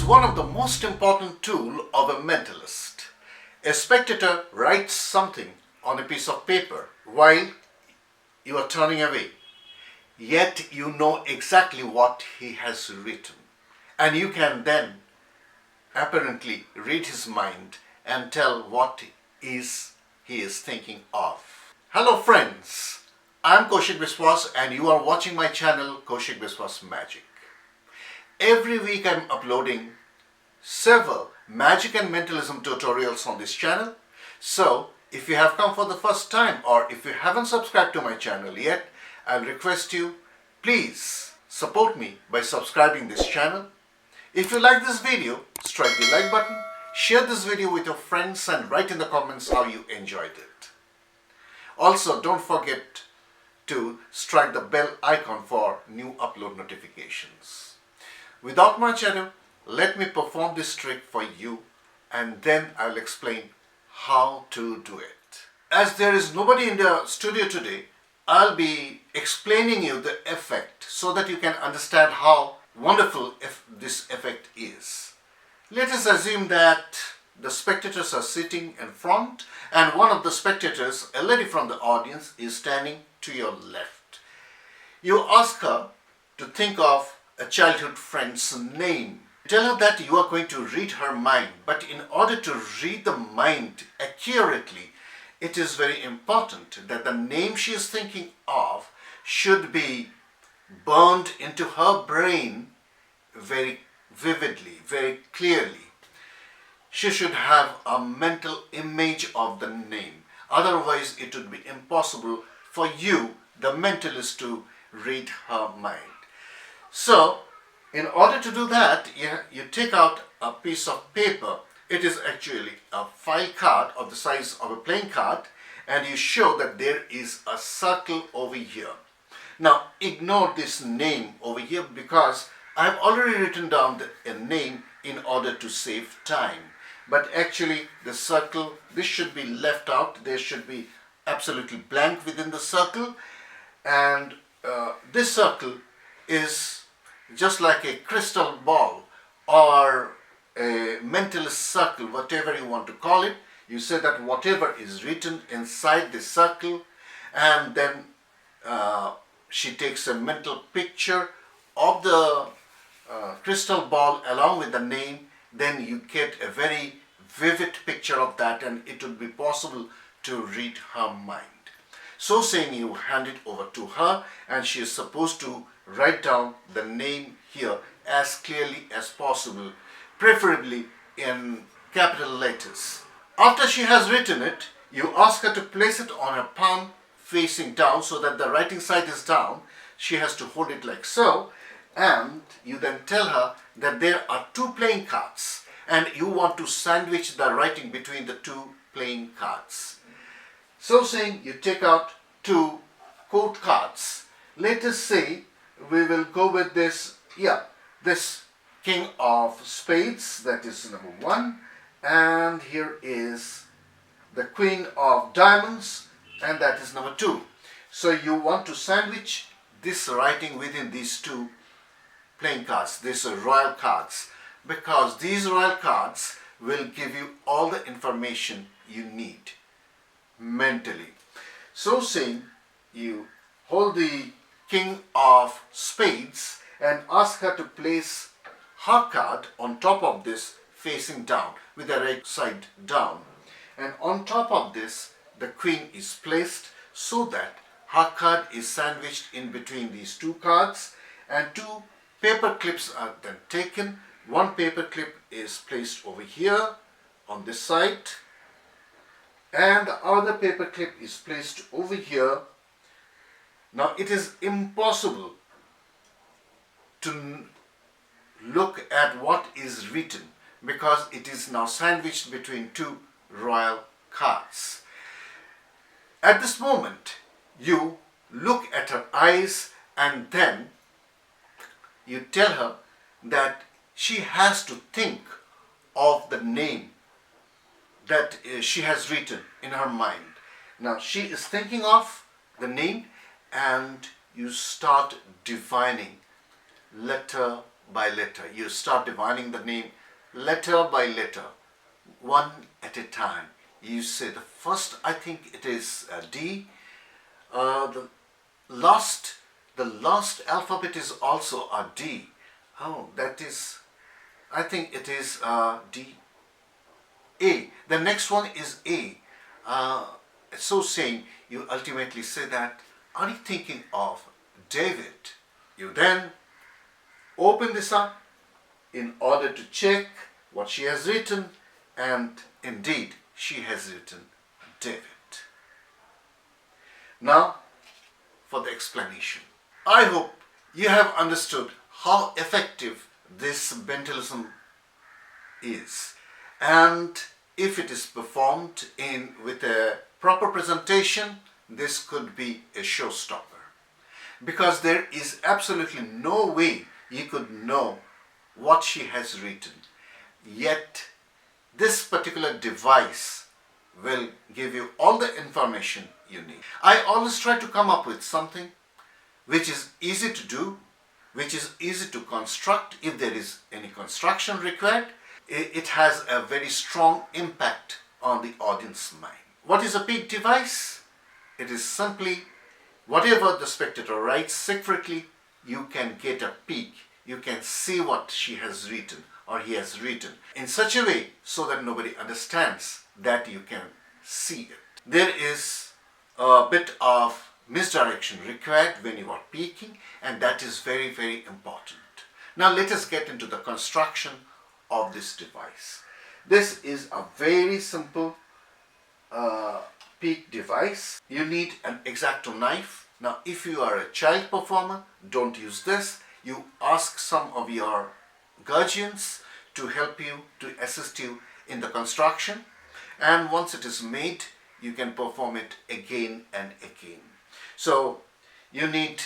one of the most important tools of a mentalist. A spectator writes something on a piece of paper while you are turning away. Yet you know exactly what he has written. And you can then apparently read his mind and tell what he is thinking of. Hello friends, I'm Kaushik Biswas and you are watching my channel Kaushik Biswas Magic. Every week I'm uploading several magic and mentalism tutorials on this channel. So if you have come for the first time or if you haven't subscribed to my channel yet, I'll request you, please support me by subscribing this channel. If you like this video, strike the like button, share this video with your friends and write in the comments how you enjoyed it. Also, don't forget to strike the bell icon for new upload notifications. Without much ado, let me perform this trick for you and then I'll explain how to do it. As there is nobody in the studio today, I'll be explaining you the effect so that you can understand how wonderful this effect is. Let us assume that the spectators are sitting in front and one of the spectators, a lady from the audience, is standing to your left. You ask her to think of a childhood friend's name. Tell her that you are going to read her mind, but in order to read the mind accurately, it is very important that the name she is thinking of should be burned into her brain very vividly, very clearly. She should have a mental image of the name. Otherwise, it would be impossible for you, the mentalist, to read her mind. So, in order to do that, you take out a piece of paper. It is actually a file card of the size of a playing card, and you show that there is a circle over here. Now, ignore this name over here because I have already written down a name in order to save time. But actually, the circle, this should be left out. There should be absolutely blank within the circle, and this circle is just like a crystal ball or a mentalist circle, whatever you want to call it. You say that whatever is written inside the circle, and then she takes a mental picture of the crystal ball along with the name. Then you get a very vivid picture of that and it would be possible to read her mind. So saying, you hand it over to her and she is supposed to write down the name here as clearly as possible, preferably in capital letters. After she has written it, you ask her to place it on her palm facing down so that the writing side is down. She has to hold it like so, and you then tell her that there are two playing cards and you want to sandwich the writing between the two playing cards. So saying, you take out two quote cards. Let us say we will go with this, this King of Spades, that is number 1, and here is the Queen of Diamonds, and that is number 2. So you want to sandwich this writing within these two playing cards, these are royal cards, because these royal cards will give you all the information you need mentally. So saying, you hold the King of Spades and ask her to place her card on top of this facing down with the right side down, and on top of this the Queen is placed so that her card is sandwiched in between these two cards, and two paper clips are then taken. One paper clip is placed over here on this side and the other paper clip is placed over here. Now it is impossible to look at what is written because it is now sandwiched between two royal cards. At this moment, you look at her eyes and then you tell her that she has to think of the name that she has written in her mind. Now she is thinking of the name and you start divining letter by letter. You start defining the name letter by letter, one at a time. You say the first, I think it is D. The last, the last alphabet is also a D. Oh, that is, I think it is D. A. The next one is A. So saying, you ultimately say that, are you thinking of David? You then open this up in order to check what she has written, and indeed she has written David. Now for the explanation. I hope you have understood how effective this mentalism is, and if it is performed with a proper presentation, this could be a showstopper, because there is absolutely no way you could know what she has written, yet this particular device will give you all the information you need. I always try to come up with something which is easy to do, which is easy to construct if there is any construction required. It has a very strong impact on the audience mind. What is a peek device? It is simply whatever the spectator writes secretly, you can get a peek. You can see what she has written or he has written in such a way so that nobody understands that you can see it. There is a bit of misdirection required when you are peeking, and that is very, very important. Now let us get into the construction of this device. This is a very simple peek device. You need an X-Acto knife. Now if you are a child performer, don't use this. You ask some of your guardians to help you, to assist you in the construction, and once it is made, you can perform it again and again. So you need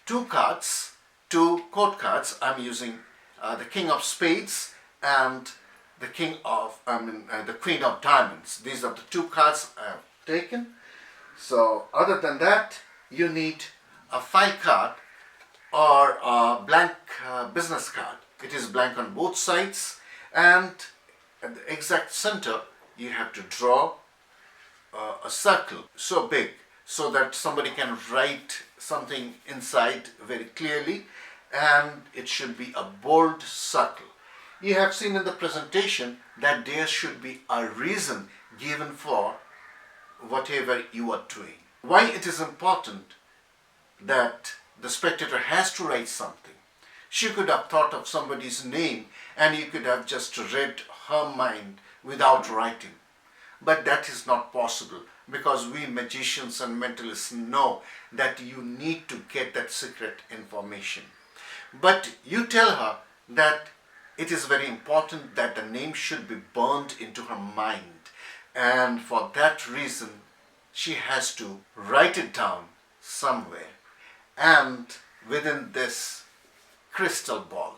two cards, two court cards. I'm using the King of Spades and the Queen of Diamonds. These are the two cards I have taken. So other than that, you need a file card or a blank business card. It is blank on both sides, and at the exact center you have to draw a circle so big so that somebody can write something inside very clearly, and it should be a bold circle. You have seen in the presentation that there should be a reason given for whatever you are doing. Why it is important that the spectator has to write something. She could have thought of somebody's name and you could have just read her mind without writing. But that is not possible, because we magicians and mentalists know that you need to get that secret information. But you tell her that it is very important that the name should be burned into her mind, and for that reason she has to write it down somewhere. And within this crystal ball,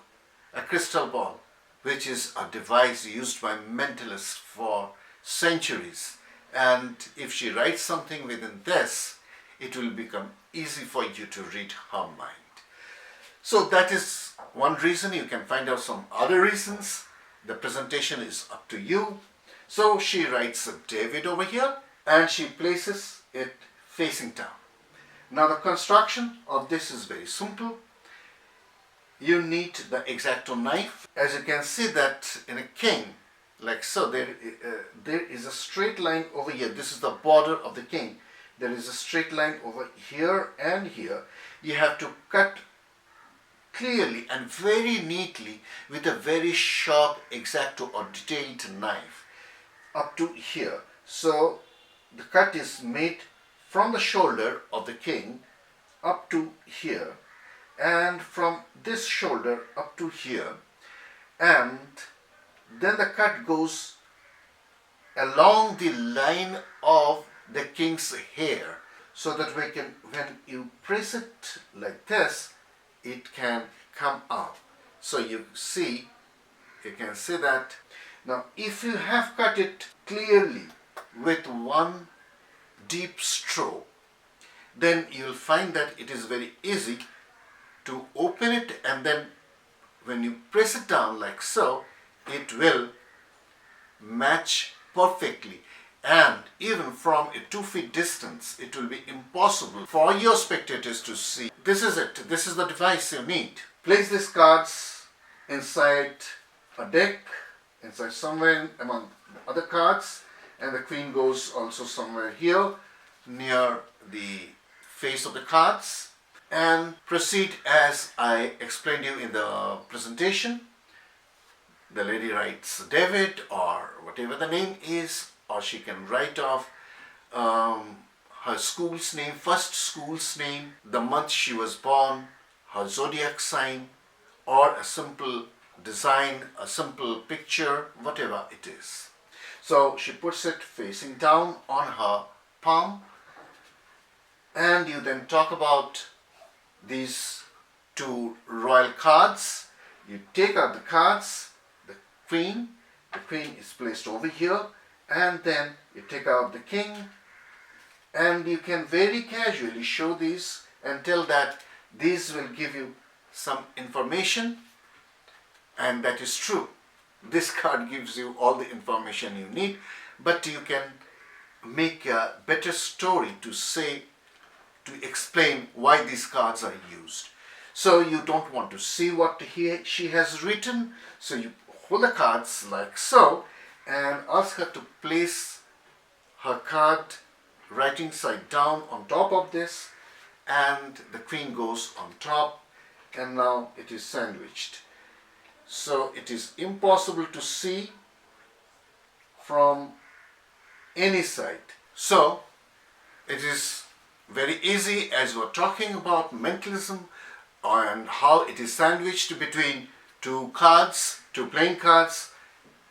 a crystal ball which is a device used by mentalists for centuries, and if she writes something within this, it will become easy for you to read her mind. So that is one reason. You can find out some other reasons. The presentation is up to you. So she writes David over here and she places it facing down. Now the construction of this is very simple. You need the X-Acto knife. As you can see that in a king, like so, there is a straight line over here. This is the border of the king. There is a straight line over here and here. You have to cut clearly and very neatly with a very sharp X-Acto or detailed knife up to here. So the cut is made from the shoulder of the king up to here, and from this shoulder up to here, and then the cut goes along the line of the king's hair, so that when you press it like this, it can come out. So you can see that. Now if you have cut it clearly with one deep stroke, then you will find that it is very easy to open it and then when you press it down like so, it will match perfectly, and even from a 2 feet distance it will be impossible for your spectators to see. This is it. This is the device you need. Place these cards inside a deck, inside somewhere among other cards, and the queen goes also somewhere here near the face of the cards, and proceed as I explained you in the presentation. The lady writes David or whatever the name is, or she can write off her school's name, first school's name, the month she was born, her zodiac sign, or a simple design, a simple picture, whatever it is. So she puts it facing down on her palm, and you then talk about these two royal cards. You take out the cards, the queen is placed over here, and then you take out the king, and you can very casually show these and tell that these will give you some information, and that is true. This card gives you all the information you need, but you can make a better story to explain why these cards are used. So you don't want to see what she has written, so you hold the cards like so and ask her to place her card writing side down on top of this, and the queen goes on top, and now it is sandwiched. So it is impossible to see from any side. So it is very easy, as we are talking about mentalism and how it is sandwiched between two cards, two playing cards.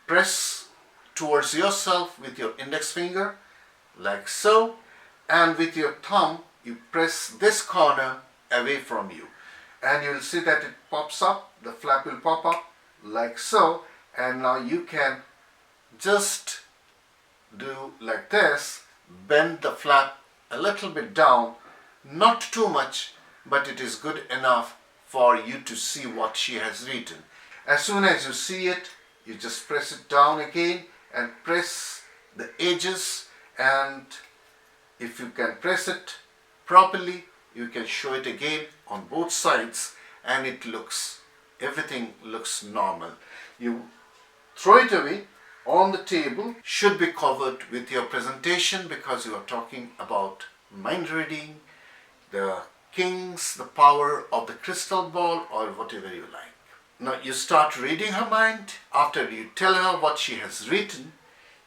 Press towards yourself with your index finger like so, and with your thumb you press this corner away from you, and you will see that it pops up, the flap will pop up like so, and now you can just do like this, bend the flap a little bit down, not too much, but it is good enough for you to see what she has written. As soon as you see it, you just press it down again and press the edges, and if you can press it properly, you can show it again on both sides, and everything looks normal. You throw it away on the table. Should be covered with your presentation, because you are talking about mind reading, the kings, the power of the crystal ball, or whatever you like. Now you start reading her mind. After you tell her what she has written,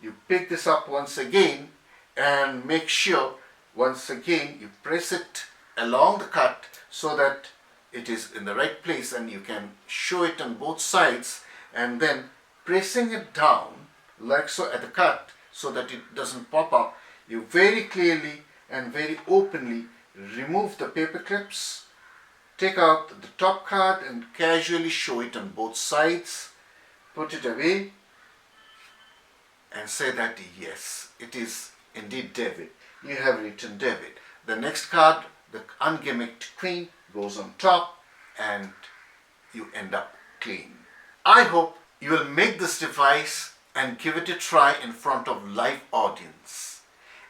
you pick this up once again and make sure once again you press it along the cut so that it is in the right place, and you can show it on both sides, and then pressing it down like so at the cut so that it doesn't pop up, you very clearly and very openly remove the paper clips, take out the top card and casually show it on both sides, put it away, and say that yes, it is indeed David. You have written David. The next card, the ungimmicked queen, goes on top, and you end up clean. I hope you will make this device and give it a try in front of live audience.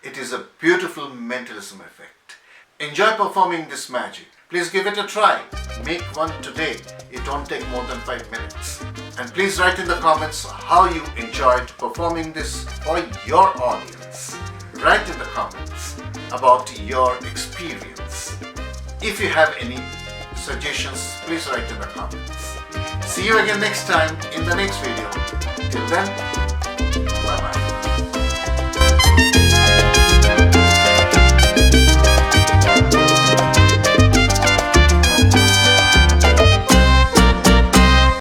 It is a beautiful mentalism effect. Enjoy performing this magic. Please give it a try. Make one today. It won't take more than 5 minutes. And please write in the comments how you enjoyed performing this for your audience. Write in the comments about your experience. If you have any suggestions, please write in the comments. See you again next time in the next video. Till then,